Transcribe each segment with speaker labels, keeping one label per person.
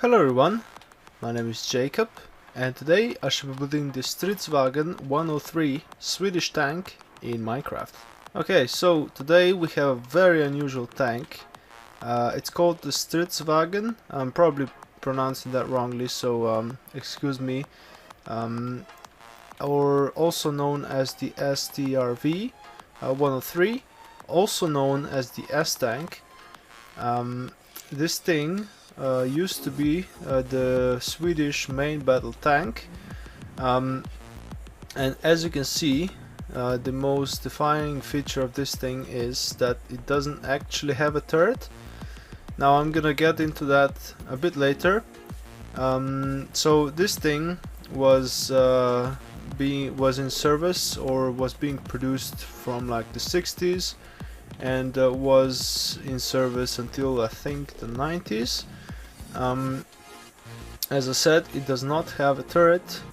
Speaker 1: Hello everyone, my name is Jacob, and today I shall be building the Stridsvagn 103 Swedish tank in Minecraft. Okay, so today we have a very unusual tank. It's called the Stridsvagn. I'm probably pronouncing that wrongly, so excuse me. Or also known as the STRV 103, also known as the S-Tank. This thing used to be the Swedish main battle tank, and as you can see, the most defining feature of this thing is that it doesn't actually have a turret. Now I'm gonna get into that a bit later. So this thing was in service, or was being produced from like the 60s, and was in service until I think the 90s. As I said, it does not have a turret.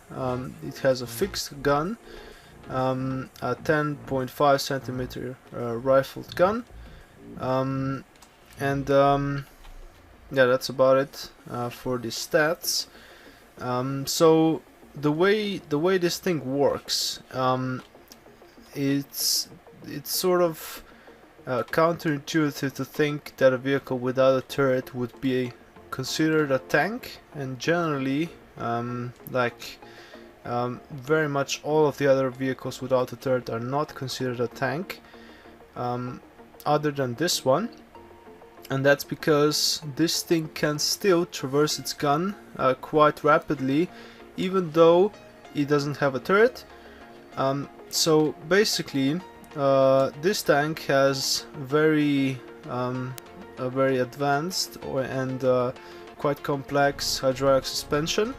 Speaker 1: It has a fixed gun, a 10.5 centimeter rifled gun, and yeah, that's about it for the stats. So the way this thing works, it's sort of counterintuitive to think that a vehicle without a turret would be considered a tank, and generally very much all of the other vehicles without a turret are not considered a tank, other than this one. And that's because this thing can still traverse its gun quite rapidly, even though it doesn't have a turret. So basically, this tank has a very advanced and quite complex hydraulic suspension,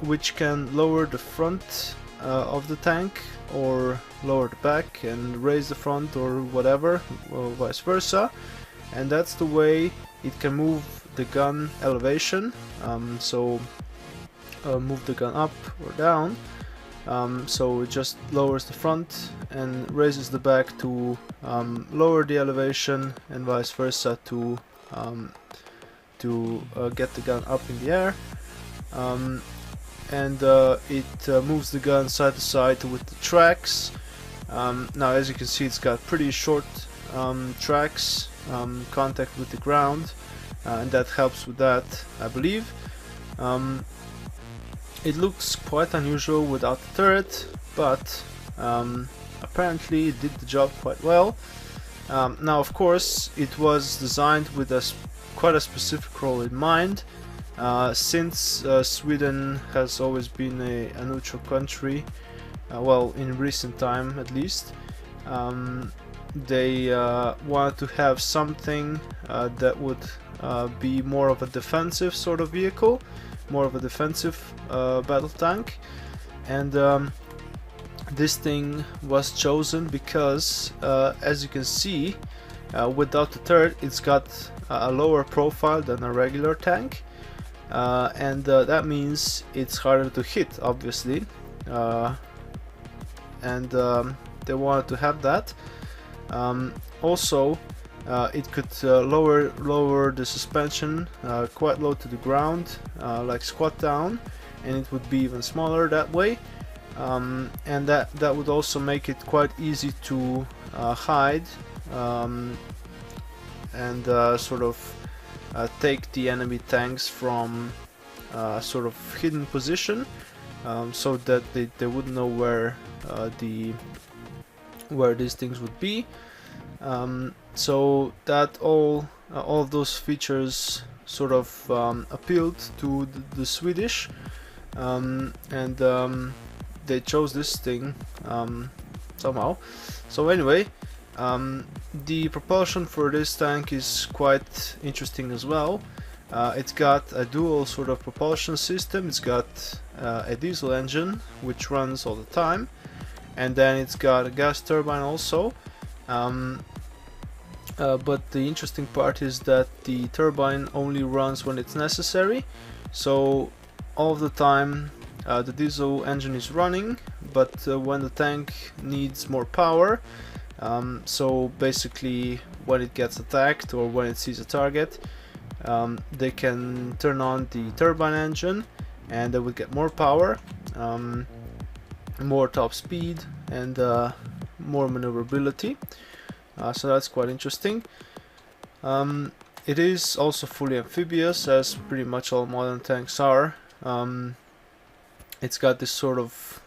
Speaker 1: which can lower the front of the tank, or lower the back and raise the front, or whatever, or vice versa. And that's the way it can move the gun elevation, so move the gun up or down. So it just lowers the front and raises the back to lower the elevation, and vice versa to get the gun up in the air. And it moves the gun side to side with the tracks. Now, as you can see, it's got pretty short tracks, contact with the ground, and that helps with that, I believe. It looks quite unusual without the turret, but apparently it did the job quite well. Now, of course, it was designed with quite a specific role in mind. Since Sweden has always been a neutral country, well, in recent time at least, they wanted to have something that would be more of a defensive sort of vehicle, more of a defensive battle tank. And this thing was chosen because, as you can see, without the turret, it's got a lower profile than a regular tank, and that means it's harder to hit, obviously, and they wanted to have that. Also, it could lower the suspension quite low to the ground, like squat down, and it would be even smaller that way. And that would also make it quite easy to hide and sort of take the enemy tanks from sort of hidden position, so that they wouldn't know where these things would be. So that all of those features sort of appealed to the Swedish, and they chose this thing somehow. So anyway, the propulsion for this tank is quite interesting as well. It's got a dual sort of propulsion system. It's got a diesel engine which runs all the time, and then it's got a gas turbine also. But the interesting part is that the turbine only runs when it's necessary. So all of the time the diesel engine is running, but when the tank needs more power, so basically when it gets attacked or when it sees a target, they can turn on the turbine engine, and they would get more power, more top speed, and more maneuverability. So that's quite interesting. It is also fully amphibious, as pretty much all modern tanks are. It's got this sort of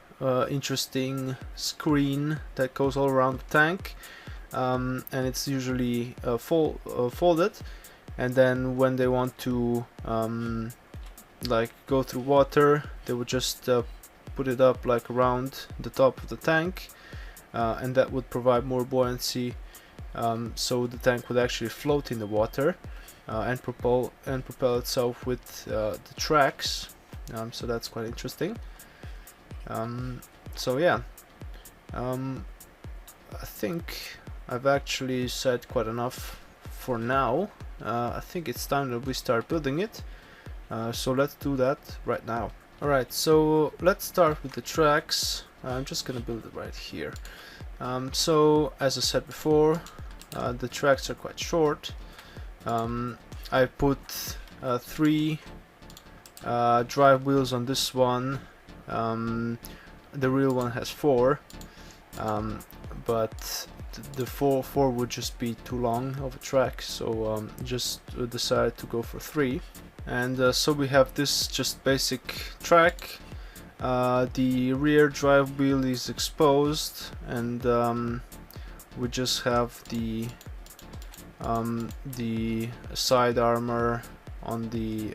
Speaker 1: interesting screen that goes all around the tank, and it's usually folded, and then when they want to like go through water, they would just put it up like around the top of the tank, and that would provide more buoyancy, so the tank would actually float in the water and propel itself with the tracks. So that's quite interesting. So yeah, I think I've actually said quite enough for now. I think it's time that we start building it. So let's do that right now. Alright, so let's start with the tracks. I'm just gonna build it right here. So as I said before, the tracks are quite short. I put 3 drive wheels on this one. The real one has 4, but the 4 would just be too long of a track, so just decided to go for 3. And so we have this just basic track. The rear drive wheel is exposed, and we just have the side armor on the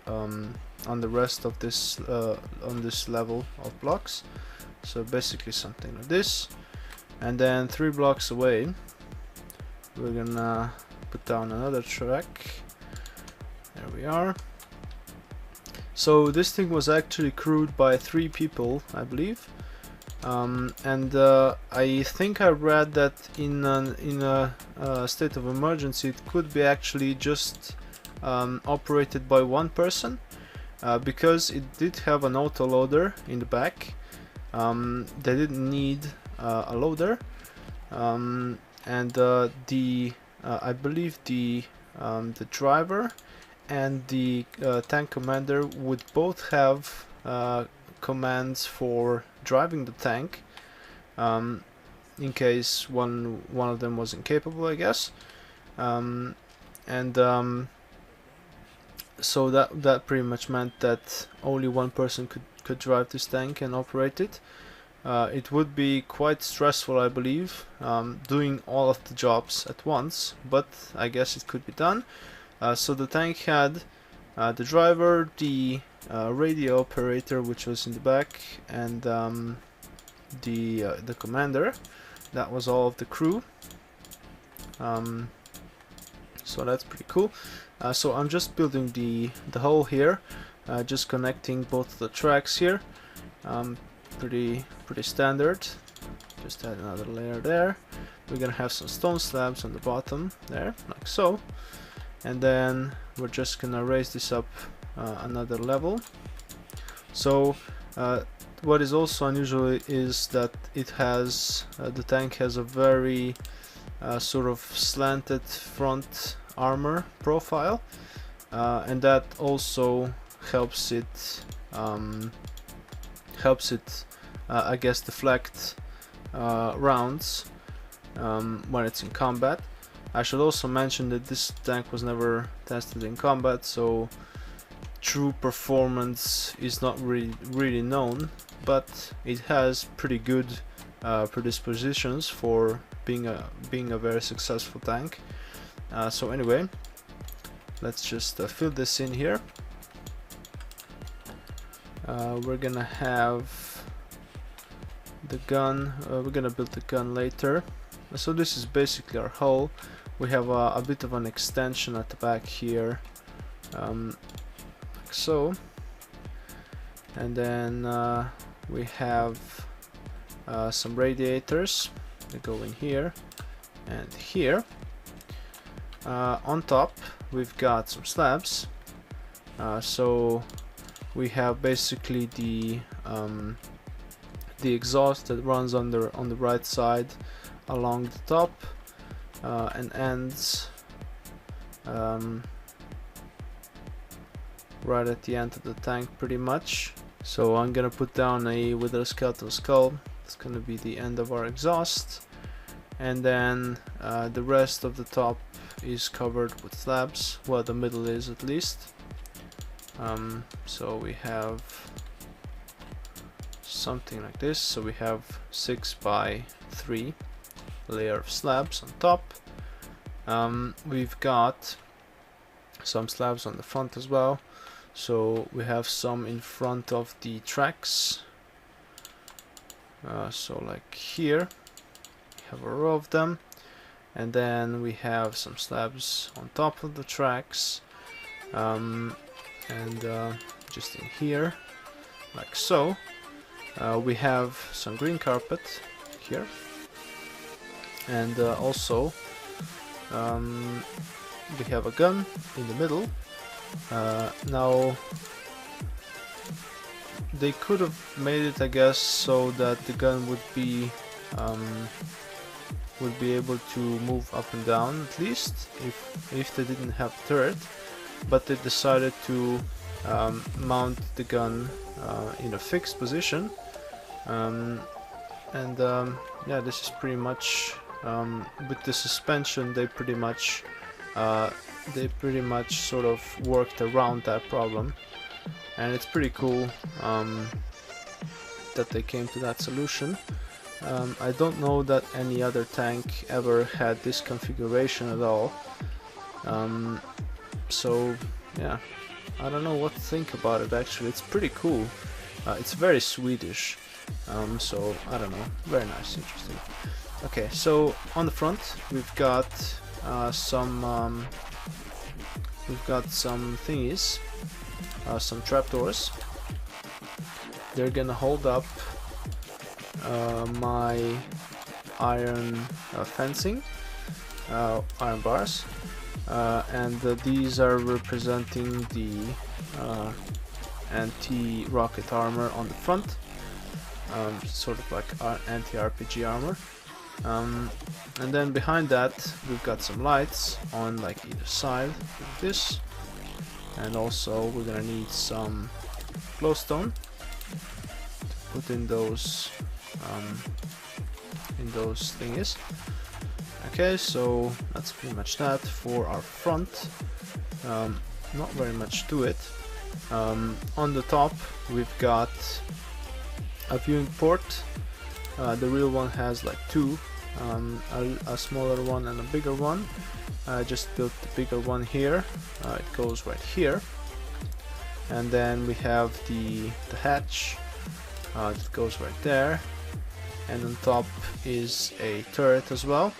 Speaker 1: rest of this on this level of blocks. So basically something like this. And then 3 blocks away, we're gonna put down another track. There we are. So this thing was actually crewed by 3 people, I believe. And I think I read that in a state of emergency it could be actually just operated by 1 person, because it did have an autoloader in the back. They didn't need a loader, and I believe the driver and the tank commander would both have commands for driving the tank, in case one of them was incapable, I guess. So that pretty much meant that only 1 person could drive this tank and operate it. It would be quite stressful, I believe, doing all of the jobs at once, but I guess it could be done. So the tank had the driver, the radio operator, which was in the back, and the commander. That was all of the crew. So that's pretty cool. So I'm just building the hull here, just connecting both of the tracks here. Pretty standard. Just add another layer there. We're gonna have some stone slabs on the bottom there, like so. And then we're just gonna raise this up another level. So what is also unusual is that it has the tank has a very sort of slanted front armor profile, and that also helps it I guess deflect rounds when it's in combat. I should also mention that this tank was never tested in combat, so true performance is not really known, but it has pretty good predispositions for being a very successful tank. So anyway, let's just fill this in here. We're gonna have the gun. We're gonna build the gun later. So this is basically our hull. We have a bit of an extension at the back here, like so, and then we have some radiators that go in here and here. On top we've got some slabs, so we have basically the exhaust that runs on the right side along the top and ends right at the end of the tank pretty much. So I'm gonna put down a Wither Skeletal Skull. It's gonna be the end of our exhaust, and then the rest of the top is covered with slabs. Well, the middle is at least. So we have something like this. So we have 6 by 3 layer of slabs on top. We've got some slabs on the front as well. So we have some in front of the tracks. So like here, we have a row of them, and then we have some slabs on top of the tracks, and just in here, like so. We have some green carpet here, and also we have a gun in the middle. Now they could have made it, I guess, so that the gun would be able to move up and down, at least if they didn't have a turret, but they decided to mount the gun in a fixed position, yeah, this is pretty much with the suspension. They pretty much sort of worked around that problem, and it's pretty cool that they came to that solution. I don't know that any other tank ever had this configuration at all, so yeah, I don't know what to think about it. Actually, it's pretty cool. It's very Swedish, so I don't know, very nice, interesting. Okay, so on the front we've got some thingies, some trapdoors. They're gonna hold up my iron fencing, iron bars, and these are representing the anti-rocket armor on the front, sort of like anti-RPG armor. And then behind that we've got some lights on like either side like this, and also we're gonna need some glowstone to put in those thingies. Okay, so that's pretty much that for our front. Not very much to it. On the top we've got a viewing port. The real one has like two, a smaller one and a bigger one. I just built the bigger one here. It goes right here, and then we have the hatch that goes right there, and on top is a turret as well.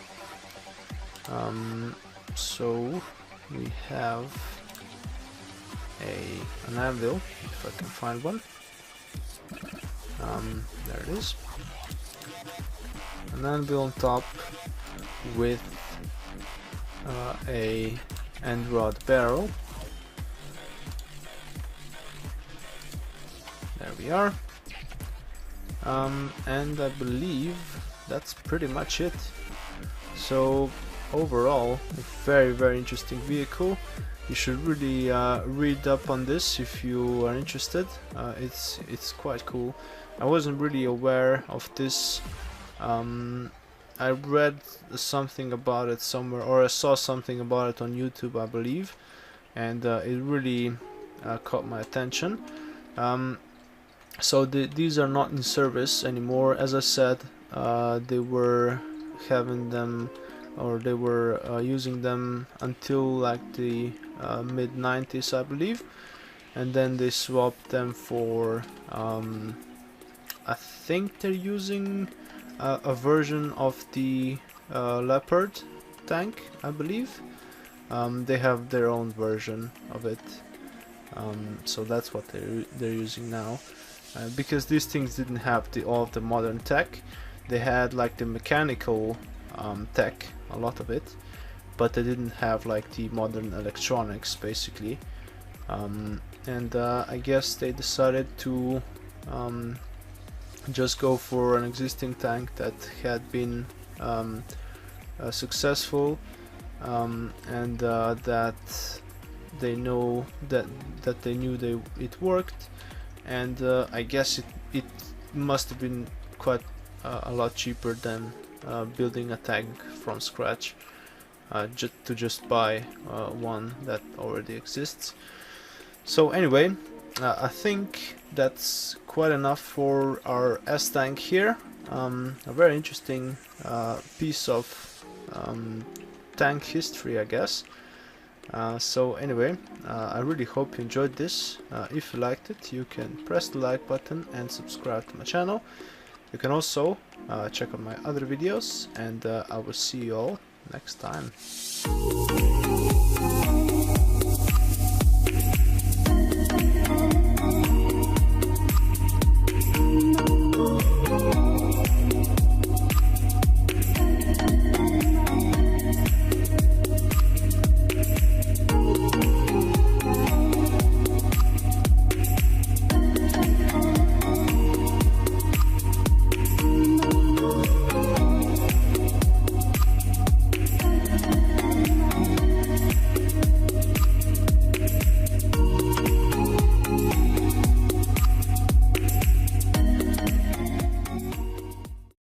Speaker 1: So we have an anvil, if I can find one. There it is. An anvil on top with a end rod barrel. There we are. And I believe that's pretty much it. So overall, a very, very interesting vehicle. You should really read up on this if you are interested. It's quite cool. I wasn't really aware of this. I read something about it somewhere, or I saw something about it on YouTube, I believe, and it really caught my attention. So these are not in service anymore. As I said, they were having them, or they were using them until like the mid 90s, I believe, and then they swapped them for I think they're using a version of the Leopard tank, I believe. They have their own version of it, so that's what they're using now. Because these things didn't have all of the modern tech. They had like the mechanical tech, a lot of it, but they didn't have like the modern electronics, basically. And I guess they decided to just go for an existing tank that had been they know that they knew it worked, and I guess it must have been quite a lot cheaper than building a tank from scratch, just buy one that already exists. So anyway, I think that's quite enough for our S-Tank here. A very interesting piece of tank history, I guess. So anyway, I really hope you enjoyed this. If you liked it, you can press the like button and subscribe to my channel. You can also check out my other videos, and I will see you all next time.